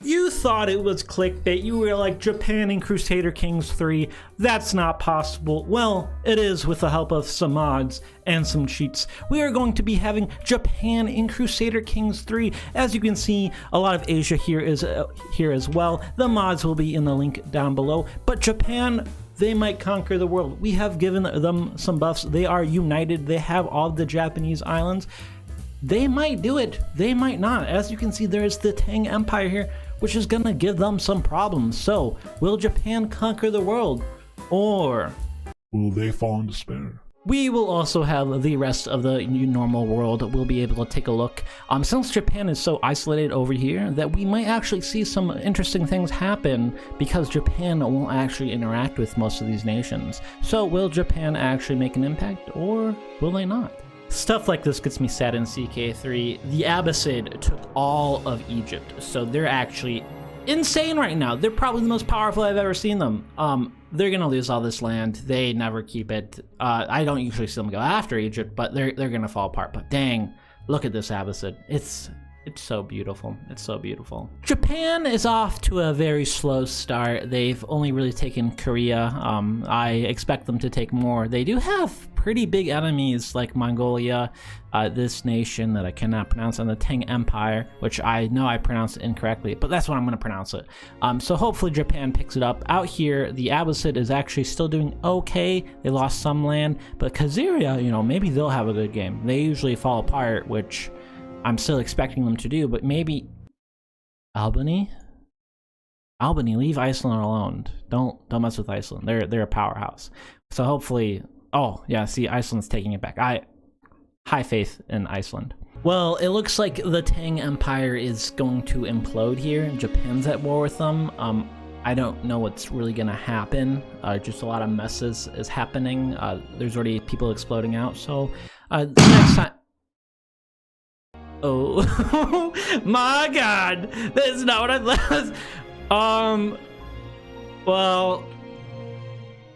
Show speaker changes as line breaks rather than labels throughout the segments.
You thought it was clickbait. You were like, Japan in Crusader Kings 3, that's not possible. Well, it is with the help of some mods and some cheats. We are going to be having Japan in Crusader Kings 3. As you can see, a lot of Asia here is here as well. The mods will be in the link down below. But Japan, they might conquer the world. We have given them some buffs. They are united. They have all the Japanese islands. They might do it. They might not. As you can see, there is the Tang Empire here, which is gonna give them some problems. So, will Japan conquer the world? Or
will they fall in despair?
We will also have the rest of the normal world. We'll be able to take a look. Since Japan is so isolated over here, that we might actually see some interesting things happen because Japan won't actually interact with most of these nations. So will Japan actually make an impact, or will they not? Stuff like this gets me sad in CK3. The Abbasid took all of Egypt, so they're actually insane right now. They're probably the most powerful I've ever seen them. They're gonna lose all this land. They never keep it. I don't usually see them go after Egypt, but they're gonna fall apart. But dang, look at this Abbasid. It's so beautiful. It's so beautiful. Japan is off to a very slow start. They've only really taken Korea. I expect them to take more. They do have pretty big enemies like Mongolia, this nation that I cannot pronounce, and the Tang Empire, which I know I pronounced it incorrectly, but that's what I'm going to pronounce it. So hopefully Japan picks it up. Out here, the Abbasid is actually still doing okay. They lost some land, but Khazaria, you know, maybe they'll have a good game. They usually fall apart, which I'm still expecting them to do, but maybe Albany? Albany, leave Iceland alone. Don't mess with Iceland. They're a powerhouse. So hopefully, oh yeah, see, Iceland's taking it back. High faith in Iceland. Well, it looks like the Tang Empire is going to implode here. Japan's at war with them. I don't know what's really gonna happen. Just a lot of messes is happening. There's already people exploding out. So next time. Oh my god, that's not what I thought. Well,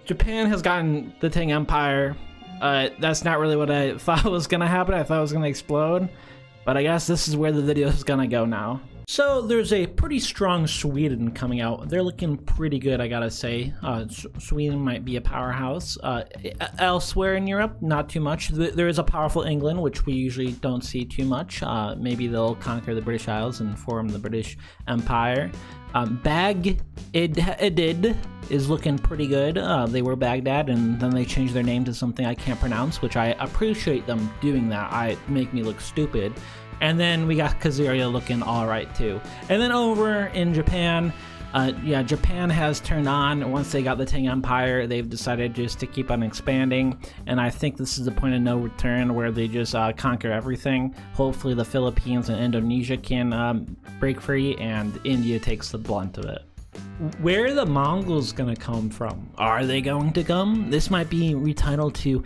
Japan has gotten the Tang Empire. That's not really what I thought was gonna happen. I thought it was gonna explode, but I guess this is where the video is gonna go now. So there's a pretty strong Sweden coming out. They're looking pretty good, I gotta say. Sweden might be a powerhouse. Elsewhere in Europe, not too much. There is a powerful England, which we usually don't see too much. Maybe they'll conquer the British Isles and form the British Empire. Baghdad is looking pretty good. They were Baghdad, and then they changed their name to something I can't pronounce, which I appreciate them doing that. Make me look stupid. And then we got Khazaria looking alright too. And then over in Japan, yeah, Japan has turned on. Once they got the Tang Empire, they've decided just to keep on expanding. And I think this is the point of no return where they just conquer everything. Hopefully the Philippines and Indonesia can break free, and India takes the blunt of it. Where are the Mongols gonna come from? Are they going to come? This might be retitled to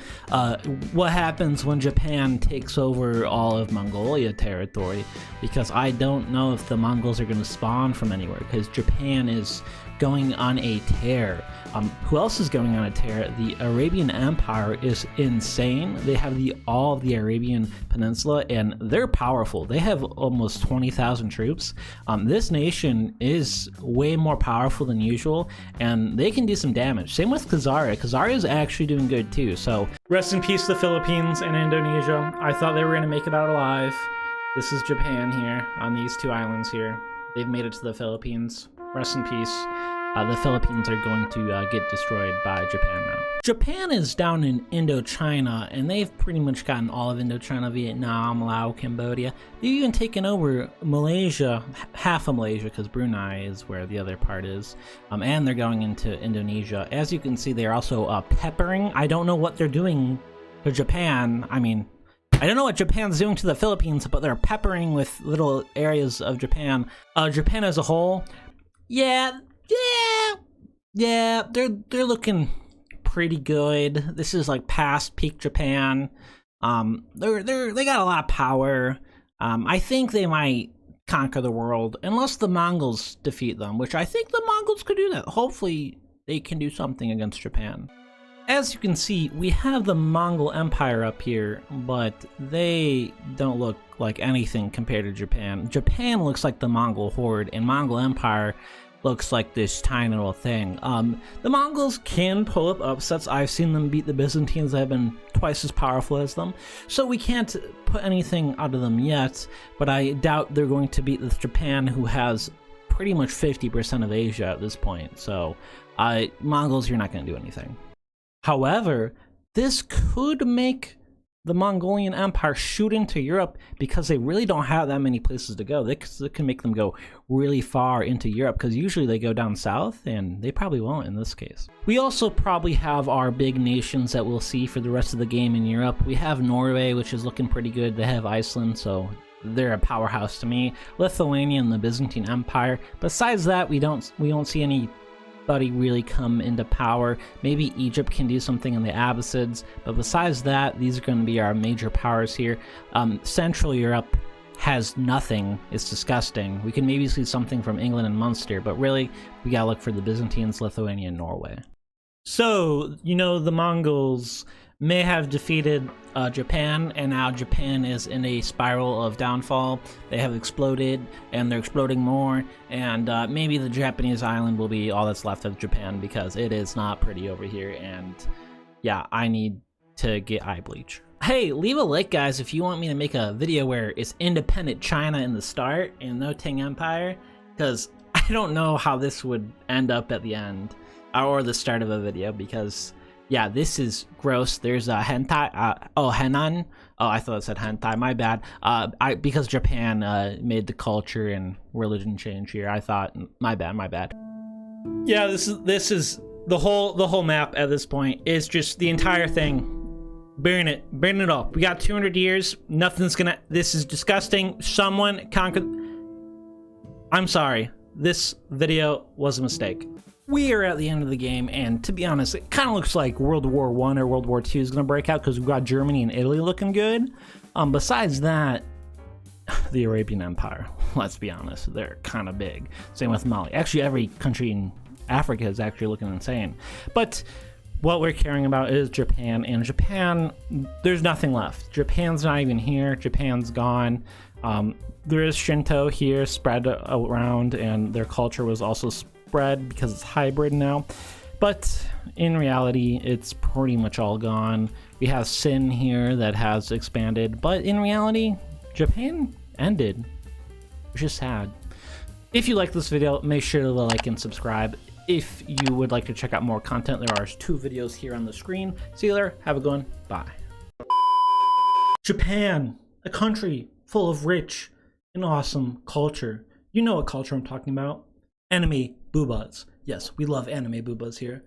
what happens when Japan takes over all of Mongolia territory, because I don't know if the Mongols are gonna spawn from anywhere, because Japan is going on a tear. Who else is going on a tear? The Arabian Empire is insane. They have all of the Arabian Peninsula, and they're powerful. They have almost 20,000 troops. This nation is way more powerful than usual, and they can do some damage. Same with Khazaria. Khazaria is actually doing good too. So rest in peace, the Philippines and Indonesia. I thought they were gonna make it out alive. This is Japan here on these two islands here. They've made it to the Philippines. Rest in peace. The Philippines are going to get destroyed by Japan now. Japan is down in Indochina, and they've pretty much gotten all of Indochina, Vietnam, Laos, Cambodia. They've even taken over Malaysia, half of Malaysia, because Brunei is where the other part is. And they're going into Indonesia. As you can see, they're also peppering. I don't know what they're doing to Japan. I mean, I don't know what Japan's doing to the Philippines, but they're peppering with little areas of Japan. Japan as a whole, yeah, they're looking pretty good. This is like past peak Japan. They got a lot of power. I think they might conquer the world unless the Mongols defeat them, which I think the Mongols could do that. Hopefully they can do something against Japan. As you can see, we have the Mongol Empire up here, but they don't look like anything compared to Japan. Japan looks like the Mongol horde, and Mongol Empire looks like this tiny little thing. The Mongols can pull up upsets. I've seen them beat the Byzantines that have been twice as powerful as them. So we can't put anything out of them yet, but I doubt they're going to beat this Japan, who has pretty much 50% of Asia at this point. So Mongols, you're not going to do anything. However, this could make the Mongolian Empire shoot into Europe because they really don't have that many places to go. This can make them go really far into Europe because usually they go down south, and they probably won't in this case. We also probably have our big nations that we'll see for the rest of the game in Europe. We have Norway, which is looking pretty good. They have Iceland, so they're a powerhouse to me. Lithuania and the Byzantine Empire. Besides that, we don't see anybody really come into power. Maybe Egypt can do something in the Abbasids, but besides that, these are going to be our major powers here. Central Europe has nothing. It's disgusting. We can maybe see something from England and Munster, but really, we gotta look for the Byzantines, Lithuania, and Norway. So, you know, the Mongols may have defeated Japan, and now Japan is in a spiral of downfall. They have exploded, and they're exploding more, and maybe the Japanese island will be all that's left of Japan because it is not pretty over here, and yeah, I need to get eye bleach. Hey, leave a like, guys, if you want me to make a video where it's independent China in the start and no Tang Empire, because I don't know how this would end up at the end or the start of a video, because yeah, this is gross. There's a hentai. Henan. Oh, I thought it said hentai. My bad. Because Japan made the culture and religion change here. I thought. My bad. Yeah, this is the whole map at this point. Is just the entire thing. Burn it up. We got 200 years. Nothing's gonna. This is disgusting. Someone conquered. I'm sorry. This video was a mistake. We are at the end of the game, and to be honest, it kind of looks like World War I or World War II is going to break out because we've got Germany and Italy looking good. Besides that, the Arabian Empire, let's be honest, they're kind of big. Same with Mali. Actually, every country in Africa is actually looking insane. But what we're caring about is Japan, and Japan, there's nothing left. Japan's not even here. Japan's gone. There is Shinto here spread around, and their culture was also spread because it's hybrid now, but in reality it's pretty much all gone. We have Sin here that has expanded, but in reality Japan ended, which is sad. If you like this video, make sure to like and subscribe. If you would like to check out more content, there are 2 videos here on the screen. See you there, have a good one, bye. Japan, a country full of rich and awesome culture. You know what culture I'm talking about. Anime boobas. Yes, we love anime boobas here.